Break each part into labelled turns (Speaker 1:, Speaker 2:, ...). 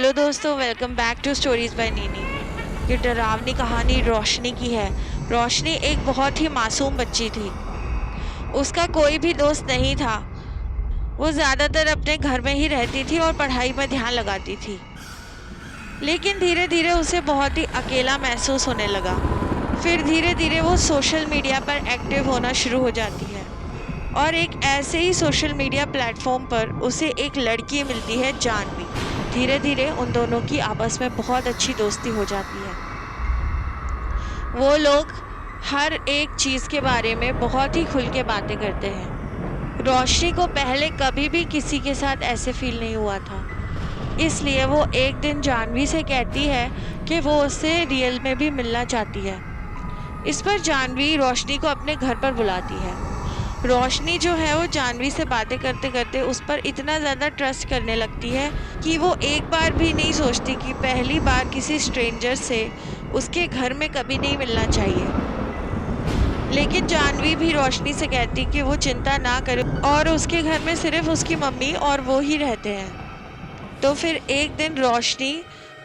Speaker 1: Hello दोस्तों, welcome back to stories by Nini. ये डरावनी कहानी रोशनी की है। रोशनी एक बहुत ही मासूम बच्ची थी। उसका कोई भी दोस्त नहीं था। वो ज़्यादातर अपने घर में ही रहती थी और पढ़ाई पर ध्यान लगाती थी। लेकिन धीरे धीरे उसे बहुत ही अकेला महसूस होने लगा। फिर धीरे धीरे वो सोशल मीडिया पर एक्टिव होना शुरू हो जाती है और एक ऐसे ही सोशल मीडिया प्लेटफॉर्म पर उसे एक लड़की मिलती है, जानवी। धीरे धीरे उन दोनों की आपस में बहुत अच्छी दोस्ती हो जाती है। वो लोग हर एक चीज़ के बारे में बहुत ही खुल के बातें करते हैं। रोशनी को पहले कभी भी किसी के साथ ऐसे फील नहीं हुआ था। इसलिए वो एक दिन जानवी से कहती है कि वो उससे रियल में भी मिलना चाहती है। इस पर जानवी रोशनी को अपने घर पर बुलाती है। रोशनी जो है वो जानवी से बातें करते करते उस पर इतना ज़्यादा ट्रस्ट करने लगती है कि वो एक बार भी नहीं सोचती कि पहली बार किसी स्ट्रेंजर से उसके घर में कभी नहीं मिलना चाहिए। लेकिन जानवी भी रोशनी से कहती कि वो चिंता ना करे और उसके घर में सिर्फ उसकी मम्मी और वो ही रहते हैं। तो फिर एक दिन रोशनी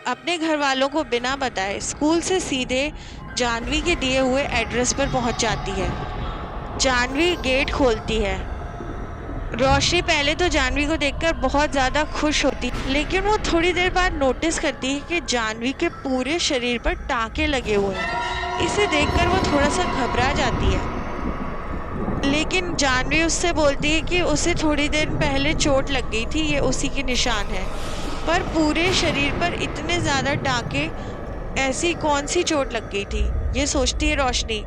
Speaker 1: अपने घर वालों को बिना बताए स्कूल से सीधे जानवी के दिए हुए एड्रेस पर पहुंच जाती है। जानवी गेट खोलती है। रोशनी पहले तो जानवी को देखकर बहुत ज़्यादा खुश होती, लेकिन वो थोड़ी देर बाद नोटिस करती है कि जानवी के पूरे शरीर पर टाँके लगे हुए हैं। इसे देखकर वो थोड़ा सा घबरा जाती है, लेकिन जानवी उससे बोलती है कि उसे थोड़ी देर पहले चोट लग गई थी, ये उसी के निशान है। पर पूरे शरीर पर इतने ज़्यादा टाँके, ऐसी कौन सी चोट लग गई थी, ये सोचती है रोशनी।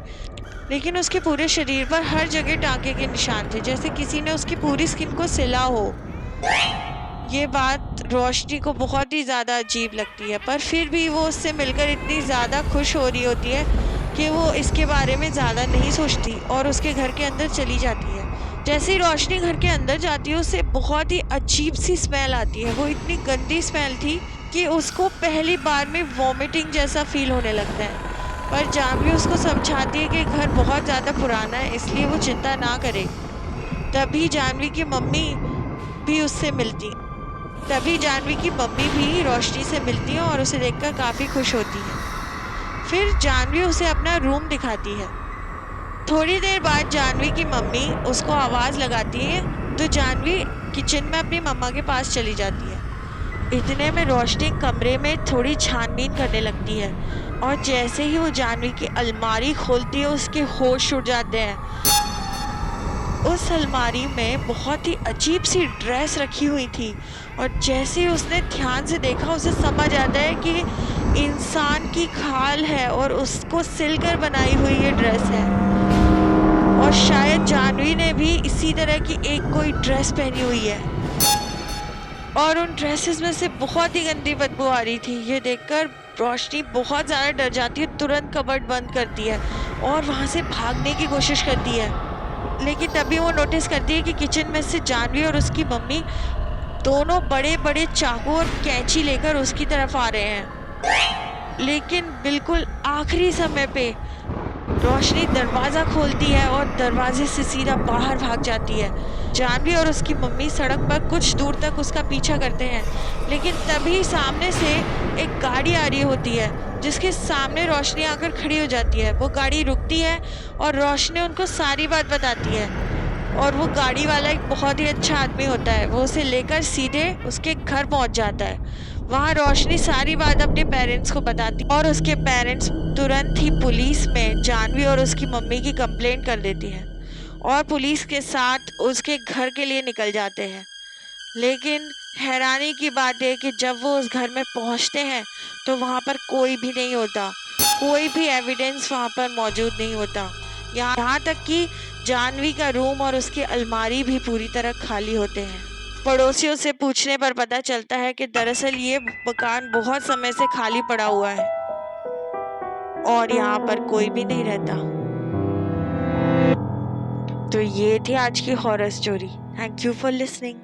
Speaker 1: लेकिन उसके पूरे शरीर पर हर जगह टाँके के निशान थे, जैसे किसी ने उसकी पूरी स्किन को सिला हो। ये बात रोशनी को बहुत ही ज़्यादा अजीब लगती है, पर फिर भी वो उससे मिलकर इतनी ज़्यादा खुश हो रही होती है कि वो इसके बारे में ज़्यादा नहीं सोचती और उसके घर के अंदर चली जाती है। जैसे ही रोशनी घर के अंदर जाती है, उससे बहुत ही अजीब सी स्मेल आती है। वो इतनी गंदी स्मेल थी कि उसको पहली बार में वॉमिटिंग जैसा फील होने लगता है। पर जानवी उसको समझाती है कि घर बहुत ज़्यादा पुराना है, इसलिए वो चिंता ना करे। तभी जानवी की मम्मी भी उससे मिलती तभी जानवी की मम्मी भी रोशनी से मिलती है और उसे देखकर काफ़ी खुश होती है। फिर जानवी उसे अपना रूम दिखाती है। थोड़ी देर बाद जानवी की मम्मी उसको आवाज़ लगाती है, तो जानवी किचन में अपनी मम्मा के पास चली जाती है। इतने में रोशनी कमरे में थोड़ी छानबीन करने लगती है और जैसे ही वो जानवी की अलमारी खोलती है, उसके होश उड़ जाते हैं। उस अलमारी में बहुत ही अजीब सी ड्रेस रखी हुई थी और जैसे ही उसने ध्यान से देखा, उसे समझ आता है कि इंसान की खाल है और उसको सिलकर बनाई हुई ये ड्रेस है। और शायद जानवी ने भी इसी तरह की एक कोई ड्रेस पहनी हुई है और उन ड्रेसेस में से बहुत ही गंदी बदबू आ रही थी। ये देखकर रोशनी बहुत ज़्यादा डर जाती है, तुरंत कबर्ड बंद करती है और वहाँ से भागने की कोशिश करती है। लेकिन तभी वो नोटिस करती है कि किचन में से जानवी और उसकी मम्मी दोनों बड़े बड़े चाकू और कैंची लेकर उसकी तरफ आ रहे हैं। लेकिन बिल्कुल आखिरी समय पे रोशनी दरवाज़ा खोलती है और दरवाजे से सीधा बाहर भाग जाती है। जानवी और उसकी मम्मी सड़क पर कुछ दूर तक उसका पीछा करते हैं, लेकिन तभी सामने से एक गाड़ी आ रही होती है, जिसके सामने रोशनी आकर खड़ी हो जाती है। वो गाड़ी रुकती है और रोशनी उनको सारी बात बताती है और वो गाड़ी वाला एक बहुत ही अच्छा आदमी होता है। वो उसे लेकर सीधे उसके घर पहुंच जाता है। वहाँ रोशनी सारी बात अपने पेरेंट्स को बताती और उसके पेरेंट्स तुरंत ही पुलिस में जानवी और उसकी मम्मी की कंप्लेंट कर देती है और पुलिस के साथ उसके घर के लिए निकल जाते हैं। लेकिन हैरानी की बात है कि जब वो उस घर में पहुंचते हैं तो वहाँ पर कोई भी नहीं होता, कोई भी एविडेंस वहाँ पर मौजूद नहीं होता। यहाँ तक कि जानवी का रूम और उसकी अलमारी भी पूरी तरह खाली होते हैं। पड़ोसियों से पूछने पर पता चलता है कि दरअसल ये मकान बहुत समय से खाली पड़ा हुआ है और यहाँ पर कोई भी नहीं रहता। तो ये थी आज की horror story. Thank you for listening.